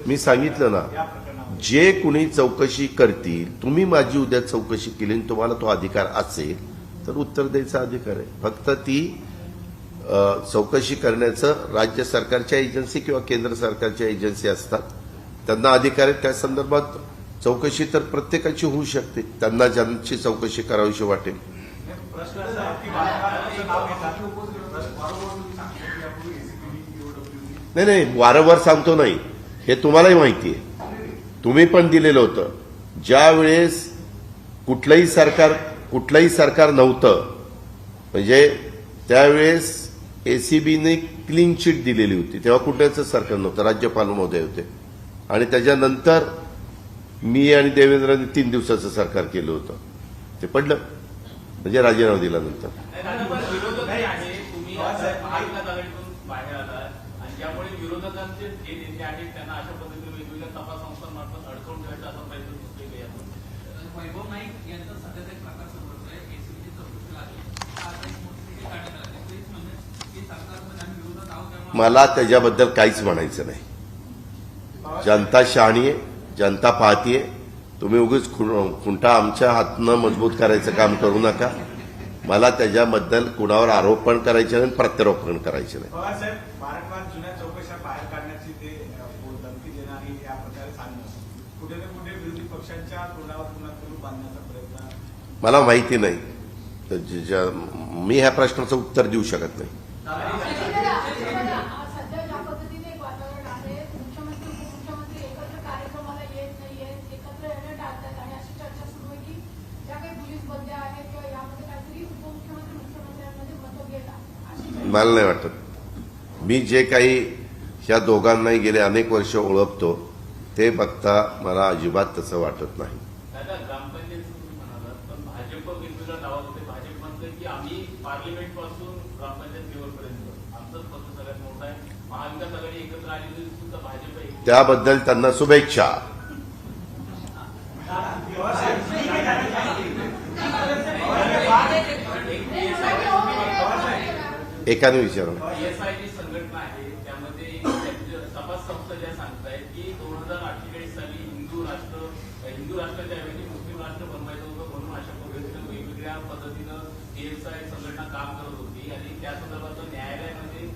Speaker 1: मी सांगितलं ना, जे कुणी चौकशी करतील, तुम्ही माझी उद्या चौकशी केली आणि तुम्हाला तो अधिकार असेल तर उत्तर द्यायचा अधिकार आहे. फक्त ती चौकशी करण्याचं राज्य सरकारच्या एजन्सी किंवा केंद्र सरकारच्या एजन्सी असतात, त्यांना अधिकार आहे. त्या संदर्भात चौकशी तर प्रत्येकाची होऊ शकते, त्यांना ज्यांची चौकशी करावीशी वाटेल. नाही, वारंवार सांगतो नाही, हे तुम्हालाही माहिती आहे, तुम्ही पण दिलेलं होतं. ज्या वेळेस कुठलंही सरकार नव्हतं, म्हणजे त्यावेळेस एसीबीने क्लीन चिट दिलेली होती, तेव्हा कुठल्याच सरकार नव्हतं, राज्यपाल महोदय होते. आणि त्याच्यानंतर मी आणि देवेंद्रने 3 दिवसाचं सरकार केलं होतं, ते पडलं, म्हणजे राजीनामा दिल्यानंतर. मला त्याच्याबद्दल काहीच म्हणायचं नाही. जनता शहाणी आहे, जनता पाहतीये. तुम्ही उगीच खुंटा आमच्या हातनं मजबूत करायचं काम करू नका. मला त्याच्याबद्दल कुणावर आरोप पण करायचे नाही, प्रत्यारोप पण करायचे नाही. मला माहिती नाही, मी ह्या प्रश्नाचं उत्तर देऊ शकत नाही. मला नाही वाटत. मी जे काही ह्या दोघांनाही गेले अनेक वर्ष ओळखतो ते बघता मला अजिबात तसं वाटत नाही. त्याबद्दल त्यांना शुभेच्छा. एकाने विचारलं.
Speaker 2: संघटना आहे, त्यामध्ये तपास संस्था ज्या सांगतायत की 2048 साली हिंदू राष्ट्राच्या ऐवजी मुस्लिम राष्ट्र बनवायचं होतं, म्हणून अशा पद्धतीनं वेगवेगळ्या पद्धतीनं पीएफआय संघटना काम करत होती. आणि त्या संदर्भात न्यायालयामध्ये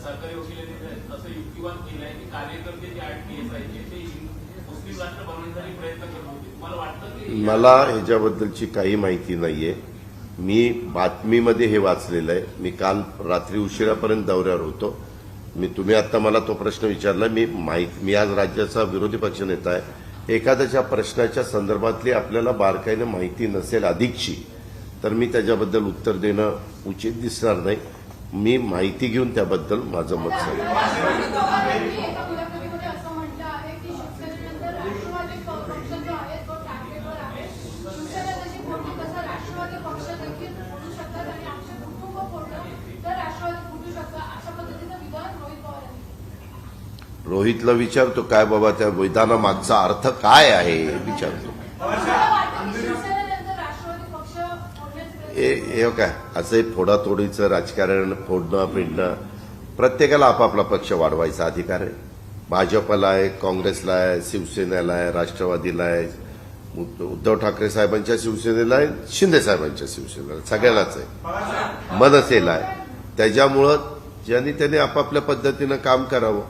Speaker 2: सरकारी वकिलांनी असं युक्तिवाद केलाय की कार्यकर्ते जे आहेत पीएफआयचे ते मुस्लिम राष्ट्र बनवण्यासाठी प्रयत्न करत होते. तुम्हाला वाटतं की?
Speaker 1: मला ह्याच्याबद्दलची काही माहिती नाहीये. मी बातमीमध्ये हे वाचलेलं आहे. मी काल रात्री उशिरापर्यंत दौऱ्यावर होतो. तुम्ही आता मला तो प्रश्न विचारला. मी आज राज्याचा विरोधी पक्ष नेता आहे. एखाद्याच्या प्रश्नाच्या संदर्भातली आपल्याला बारकाईने माहिती नसेल अधिकची, तर मी त्याच्याबद्दल उत्तर देणं उचित दिसणार नाही. मी माहिती घेऊन त्याबद्दल माझं मत सांगेन. रोहितला विचारतो काय बाबा त्या विधानामागचा अर्थ काय आहे विचारतो. हे काय असं हे फोडातोडीचं राजकारण, फोडणं पिडणं, प्रत्येकाला आपापला पक्ष वाढवायचा अधिकार आहे. भाजपला आहे, काँग्रेसला आहे, शिवसेनेला आहे, राष्ट्रवादीला आहे, उद्धव ठाकरे साहेबांच्या शिवसेनेला आहे, शिंदे साहेबांच्या शिवसेनेला, सगळ्यालाच आहे, मनसेला आहे. त्याच्यामुळं ज्यांनी त्यांनी आपापल्या पद्धतीनं काम करावं.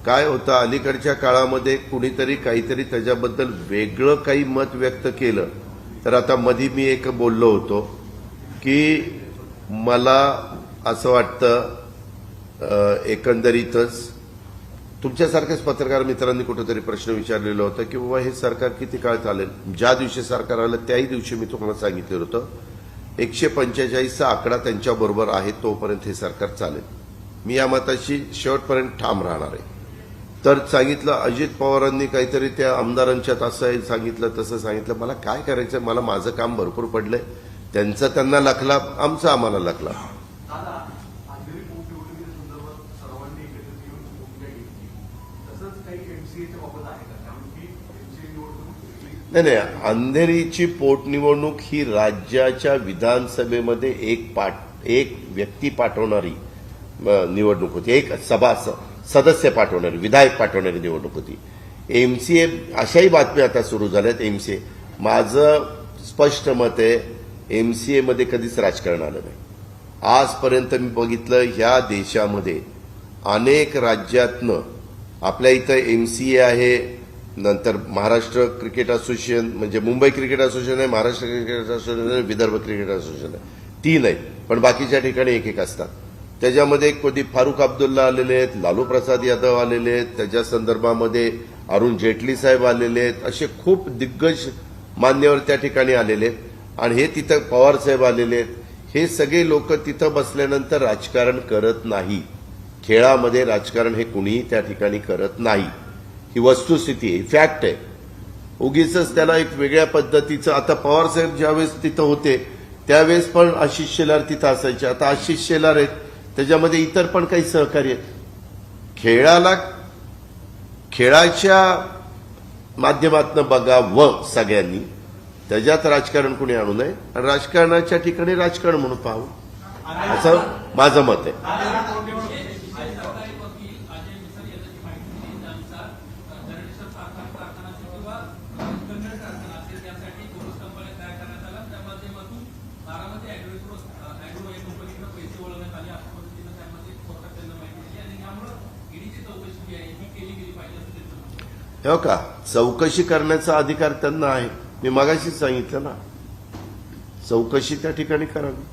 Speaker 1: काय होतं अलीकडच्या काळामध्ये कुणीतरी काहीतरी त्याच्याबद्दल वेगळं काही मत व्यक्त केलं तर आता मधी मी एक बोललो होतो की मला असं वाटतं एकंदरीतच तुमच्यासारख्याच पत्रकार मित्रांनी कुठेतरी प्रश्न विचारलेला होता की बाबा हे सरकार किती काळ चालेल. ज्या दिवशी सरकार आलं त्याही दिवशी मी तुम्हाला सांगितलेलं होतं 145चा आकडा त्यांच्याबरोबर आहे तोपर्यंत हे सरकार चालेल. मी या मताशी शेवटपर्यंत ठाम राहणार आहे. तर सांगितलं अजित पवारांनी काहीतरी त्या आमदारांच्यात असं सांगितलं तसं सांगितलं. मला काय करायचं, मला माझं काम भरपूर पडलंय. त्यांचं त्यांना लखला, आमचं आम्हाला लखला. नाही, अंधेरीची पोटनिवडणूक ही राज्याच्या विधानसभेमध्ये एक व्यक्ती पाठवणारी निवडणूक होती, एक सभा सदस्य पाठवणारी, विधायक पाठवणारी निवडणूक होती. एमसीए अशाही बातम्या आता सुरू झाल्यात. एमसीए, माझं स्पष्ट मत आहे, एमसीए मध्ये कधीच राजकारण आलं नाही. आजपर्यंत मी बघितलं ह्या देशामध्ये अनेक राज्यातनं, आपल्या इथं एमसीए आहे, नंतर महाराष्ट्र क्रिकेट असोसिएशन म्हणजे मुंबई क्रिकेट असोसिएशन आहे, महाराष्ट्र क्रिकेट असोसिएशन आहे, विदर्भ क्रिकेट असोसिएशन आहे, 3 आहेत. पण बाकीच्या ठिकाणी एक असतात. त्याच्यामध्ये कधी फारुख अब्दुल्ला आलेले आहेत, लालू प्रसाद यादव आलेले आहेत, त्याच्या संदर्भामध्ये अरुण जेटली साहेब आलेले आहेत, असे खूप दिग्गज मान्यवर त्या ठिकाणी आलेले आहेत. आणि हे तिथं पवार साहेब आलेले आहेत. हे सगळे लोक तिथं बसल्यानंतर राजकारण करत नाही. खेळामध्ये राजकारण हे कुणीही त्या ठिकाणी करत नाही. ही वस्तुस्थिती आहे, फॅक्ट आहे. उगीच त्याला एक वेगळ्या पद्धतीचं, आता पवार साहेब ज्यावेळेस तिथं होते त्यावेळेस पण आशिष शेलार तिथं असायचे. आता आशिष शेलार आहेत, त्याच्यामध्ये इतर पण काही सहकारी आहेत. खेळाच्या माध्यमातून बघावं सगळ्यांनी, त्याच्यात राजकारण कुणी आणू नये आणि राजकारणाच्या ठिकाणी राजकारण म्हणून पाहावं, असं माझं मत आहे. हो का, चौकशी करण्याचा अधिकार त्यांना आहे. मी मगाशीच सांगितलं ना, चौकशी त्या ठिकाणी करावी.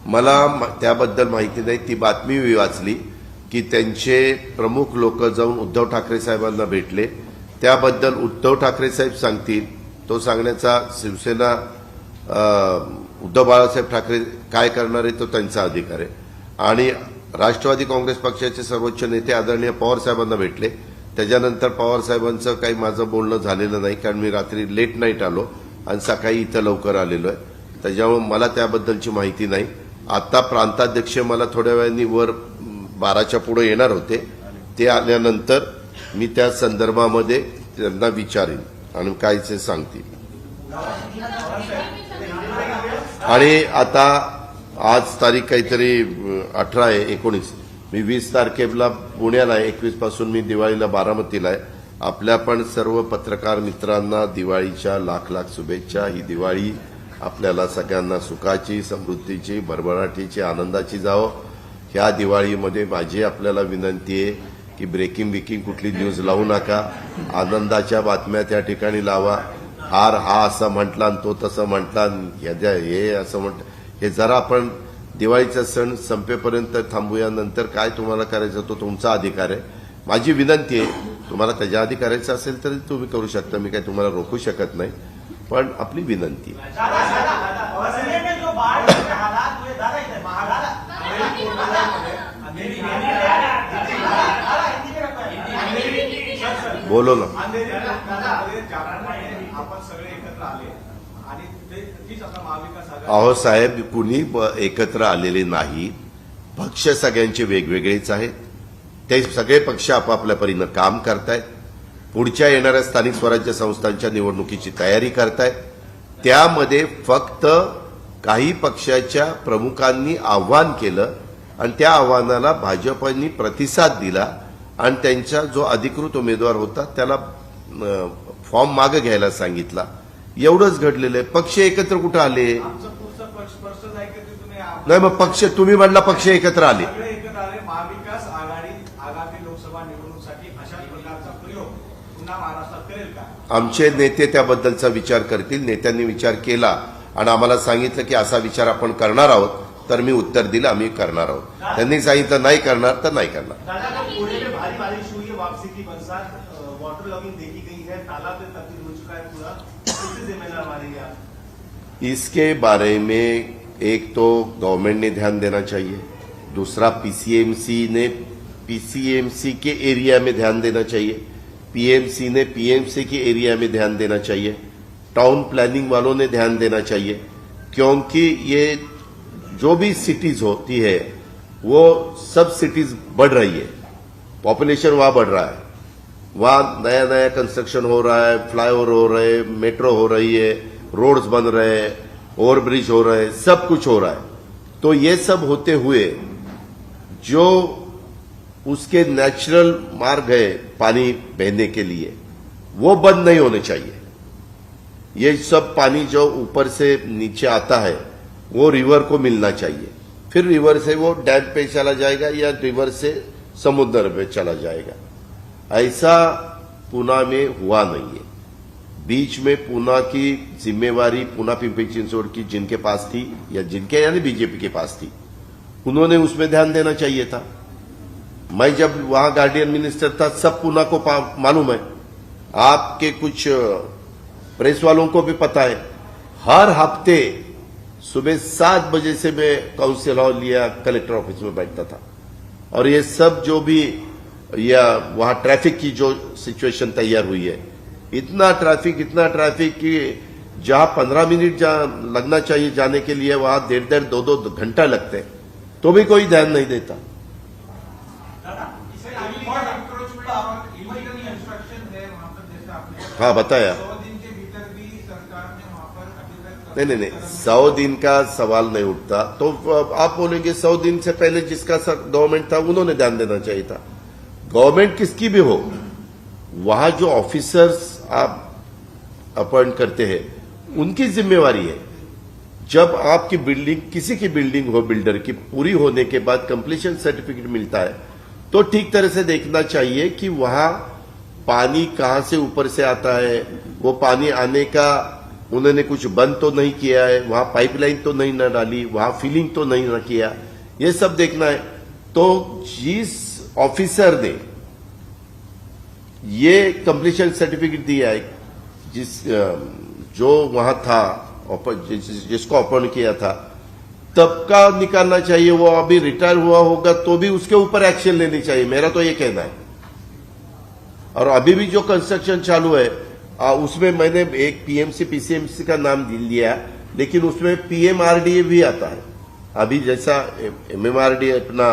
Speaker 1: मला त्याबद्दल माहिती नाही. ती बातमी मी वाचली की त्यांचे प्रमुख लोक जाऊन उद्धव ठाकरे साहेबांना भेटले. त्याबद्दल उद्धव ठाकरे साहेब सांगतील, तो सांगण्याचा शिवसेना उद्धव बाळासाहेब ठाकरे काय करणार आहे तो त्यांचा अधिकार आहे. आणि राष्ट्रवादी काँग्रेस पक्षाचे सर्वोच्च नेते आदरणीय पवार साहेबांना भेटले. त्याच्यानंतर पवार साहेबांचं काही माझं बोलणं झालेलं नाही, कारण मी रात्री लेट नाईट आलो आणि सकाळी इथं लवकर आलेलो आहे. त्याच्यामुळे मला त्याबद्दलची माहिती नाही. आता प्रांताध्यक्ष मला थोड्या वेळाने वर 12च्या पुढे येणार होते. ते आल्यानंतर मी त्या संदर्भामध्ये त्यांना विचारेन आणि काय ते सांगतील. आणि आता आज तारीख काहीतरी 18 आहे, 19. मी 20 तारखेला पुण्याला आहे, 21 पासून मी दिवाळीला बारामतीला आहे. आपल्या पण सर्व पत्रकार मित्रांना दिवाळीच्या लाख लाख शुभेच्छा. ही दिवाळी आपल्याला सगळ्यांना सुखाची, समृद्धीची, भरभराटीची, आनंदाची जावं. ह्या दिवाळीमध्ये माझी आपल्याला विनंती आहे की ब्रेकिंग बिकिंग कुठली न्यूज लावू नका. आनंदाच्या बातम्या त्या ठिकाणी लावा. हा असं म्हटला आणि तो तसं म्हटला, हे असं म्हटलं, हे जरा आपण दिवाळीचा सण संपेपर्यंत थांबूया. नंतर काय तुम्हाला करायचं तो तुमचा अधिकार आहे. माझी विनंती आहे, तुम्हाला त्याच्या आधी करायचं असेल तरी तुम्ही करू शकता, मी काही तुम्हाला रोखू शकत नाही, पण आपली विनंती. बोलो ना.
Speaker 3: आपण सगळे एकत्र आले आणि तीच आता महाविकास आघाडी.
Speaker 1: अहो साहेब, कुणी एकत्र आलेले नाही. पक्ष सगळ्यांचे वेगवेगळेच आहेत. ते सगळे पक्ष आपापल्या परीनं काम करतायत. पुढच्या येणाऱ्या स्थानिक स्वराज्य संस्थांच्या निवडणुकीची तयारी करतायत. त्यामध्ये फक्त काही पक्षाच्या प्रमुखांनी आव्हान केलं आणि त्या आव्हानाला भाजपनी प्रतिसाद दिला आणि त्यांचा जो अधिकृत उमेदवार होता त्याला फॉर्म मागे घ्यायला सांगितला. एवढंच घडलेलं आहे. पक्ष एकत्र कुठं आले?
Speaker 3: आमचं पुढचं स्पष्ट आहे की तुम्ही
Speaker 1: नाही, मग पक्ष तुम्ही म्हणला पक्ष एकत्र आले.
Speaker 3: सगळे एकत्र आले. महाविकास आघाडी आगामी लोकसभा निवडणुकीसाठी अशाच प्रकारचा प्रयोग पुन्हा महाराष्ट्रात करेल का?
Speaker 1: आमचे नेते त्याबद्दलचा विचार करतील. नेत्यांनी विचार केला आणि आम्हाला सांगितलं की असा विचार आपण करणार आहोत, तर मी उत्तर दिलं आम्ही करणार आहोत. त्यांनी सांगितलं नहीं करणार तर नहीं करणार.
Speaker 3: दादा, पुणे में भारी बारिश हुई है, वापसी की बरसात, वाटर लॉगिंग देखी गई है, तालाब में तब्दील हो चुका है पूरा. किससे जिम्मेदार मानेंगे आप?
Speaker 1: इसके बारे में एक तो गवर्नमेंट ने ध्यान देना चाहिए, दूसरा पीसीएमसी ने पीसीएमसी के एरिया में ध्यान देना चाहिए, पीएमसी ने पीएमसी के एरिया में ध्यान देना चाहिए, टाउन प्लानिंग वालों ने ध्यान देना चाहिए. क्योंकि ये जो भी सिटीज होती है वो सब सिटीज बढ़ रही है. पॉपुलेशन वहां बढ़ रहा है, वहां नया नया कंस्ट्रक्शन हो रहा है, फ्लाईओवर हो रहे हैं, मेट्रो हो रही है, रोड्स बन रहे हैं, ओवरब्रिज हो रहे हैं, सब कुछ हो रहा है. तो ये सब होते हुए जो उसके नेचुरल मार्ग है पानी बहने के लिए वो बंद नहीं होने चाहिए. ये सब पानी जो ऊपर से नीचे आता है वो रिवर को मिलना चाहिए. फिर रिवर से वो डैम पे चला जाएगा या रिवर से समुद्र पे चला जाएगा. ऐसा पूना में हुआ नहीं है. बीच में पूना की जिम्मेवारी पूना पिंपरी चिंचवड की जिनके पास थी या जिनके यानी बीजेपी के पास थी, उन्होंने उसमें ध्यान देना चाहिए था. मैं जब वहां गार्डियन मिनिस्टर था सब पूना को मालूम है. आपके कुछ प्रेस वालों को भी पता है. हर हफ्ते सुबह 7 बजे से मैं काउंसिल हॉल या कलेक्टर ऑफिस में बैठता था और ये सब जो भी या वहां ट्रैफिक की जो सिचुएशन तैयार हुई है, इतना ट्रैफिक कि जहां 15 मिनट लगना चाहिए जाने के लिए वहां 1.5 2 घंटा लगते हैं, तो भी कोई ध्यान नहीं देता. हाँ बताया. नहीं 100 दिन का सवाल नहीं उठता. तो आप बोलेंगे 100 दिन से पहले जिसका गवर्नमेंट था उन्होंने ध्यान देना चाहिए था. गवर्नमेंट किसकी भी हो, वहां जो ऑफिसर्स आप अपॉइंट करते हैं उनकी जिम्मेवारी है. जब आपकी बिल्डिंग किसी की बिल्डिंग हो बिल्डर की पूरी होने के बाद कंप्लीशन सर्टिफिकेट मिलता है तो ठीक तरह से देखना चाहिए कि वहां पानी कहां से ऊपर से आता है, वो पानी आने का उन्होंने कुछ बंद तो नहीं किया है, वहां पाइपलाइन तो नहीं न डाली, वहां फिलिंग तो नहीं न किया, ये सब देखना है. तो जिस ऑफिसर ने ये कंप्लीशन सर्टिफिकेट दिया है, जो वहां था जिसको अपॉइंट किया था तब का निकालना चाहिए. वो अभी रिटायर हुआ होगा तो भी उसके ऊपर एक्शन लेनी चाहिए, मेरा तो ये कहना है. और अभी भी जो कंस्ट्रक्शन चालू है उसमें मैंने एक पीएमसी पीसीएमसी का नाम लिया, लेकिन उसमें पीएमआरडीए भी आता है. अभी जैसा एमएमआरडीए अपना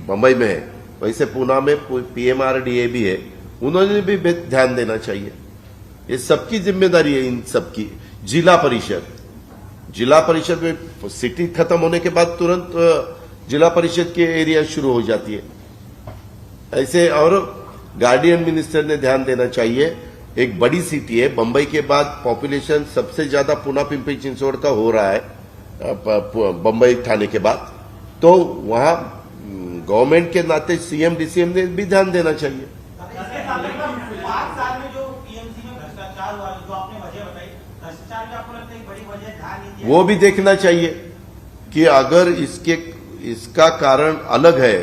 Speaker 1: बंबई में है वैसे पूना में पीएमआरडीए भी है. उन्होंने भी ध्यान देना चाहिए. ये सबकी जिम्मेदारी है. इन सबकी जिला परिषद में सिटी खत्म होने के बाद तुरंत जिला परिषद के एरिया शुरू हो जाती है. ऐसे और गार्डियन मिनिस्टर ने ध्यान देना चाहिए. एक बड़ी सिटी है, बंबई के बाद पॉपुलेशन सबसे ज्यादा पूना पिंपरी चिंचवड का हो रहा है बंबई ठाणे के बाद. तो वहां गवर्नमेंट के नाते सीएम डीसीएम ने भी ध्यान देना चाहिए.
Speaker 3: 5 साल में जो पीएमसी में भ्रष्टाचार हुआ, जो आपने वजह बताई, भ्रष्टाचार की आपको लगता है बड़ी वजह ध्यान नहीं दिया?
Speaker 1: वो भी देखना चाहिए कि अगर इसका कारण अलग है,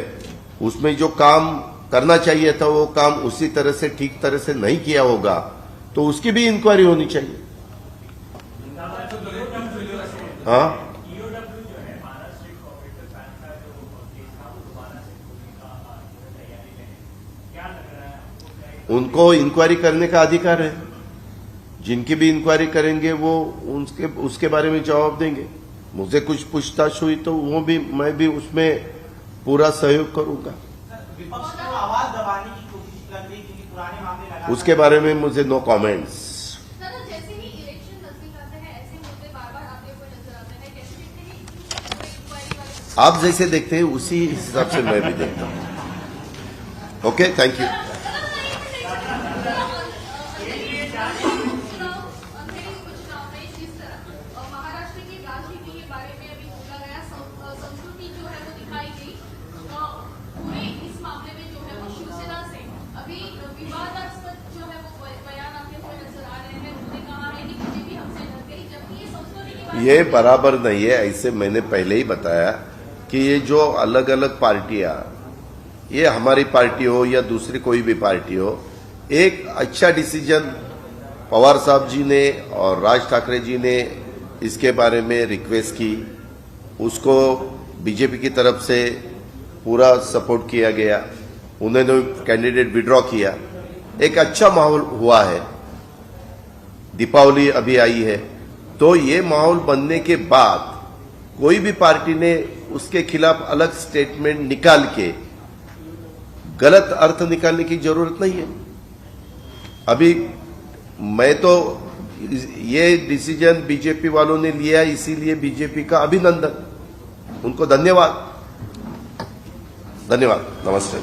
Speaker 1: उसमें जो काम करना चाहिए था वो काम उसी तरह से ठीक तरह से नहीं किया होगा तो उसकी भी इंक्वायरी होनी चाहिए. हाँ, उनको इंक्वायरी करने का अधिकार है. जिनकी भी इंक्वायरी करेंगे वो उसके बारे में जवाब देंगे। मुझे कुछ पूछताछ हुई तो मैं भी उसमें पूरा सहयोग करूंगा।
Speaker 3: विपक्ष को आवाज दबाने की कोशिश कर रही क्योंकि पुराने मामले लगातार
Speaker 1: उसके बारे में मुझे नो कमेंट्स।
Speaker 4: जैसे ही इलेक्शन नजदीक आते हैं ऐसे मुद्दे बार-बार आपके को नजर आते हैं, कैसे देखते हैं इंक्वायरी वाले
Speaker 1: आप जैसे देखते हैं उसी हिसाब से मैं भी देखता हूं। Okay, thank you.
Speaker 4: महाराष्ट्र की राजनीति के बारे में अभी बोला गया, संस्कृति जो है वो दिखाई गई। पूरे इस मामले में जो है वो शिवसेना से अभी विवादास्पद जो है वो बयान आते हुए नजर आ रहे हैं। उन्होंने कहा है कि बीजेपी हमसे डर गई, जबकि ये संस्कृति की बात
Speaker 1: ये बराबर नहीं है। ऐसे मैंने पहले ही बताया कि ये जो अलग अलग पार्टियां, ये हमारी पार्टी हो या दूसरी कोई भी पार्टी हो, एक अच्छा डिसीजन पवार साहब जी ने और राज ठाकरे जी ने इसके बारे में रिक्वेस्ट की, उसको बीजेपी की तरफ से पूरा सपोर्ट किया गया, उन्होंने कैंडिडेट विड्रॉ किया, एक अच्छा माहौल हुआ है। दीपावली अभी आई है, तो ये माहौल बनने के बाद कोई भी पार्टी ने उसके खिलाफ अलग स्टेटमेंट निकाल के गलत अर्थ निकालने की जरूरत नहीं है। अभी मैं तो ये डिसीजन बीजेपी वालों ने लिया, इसीलिए बीजेपी का अभिनंदन, उनको धन्यवाद। नमस्ते।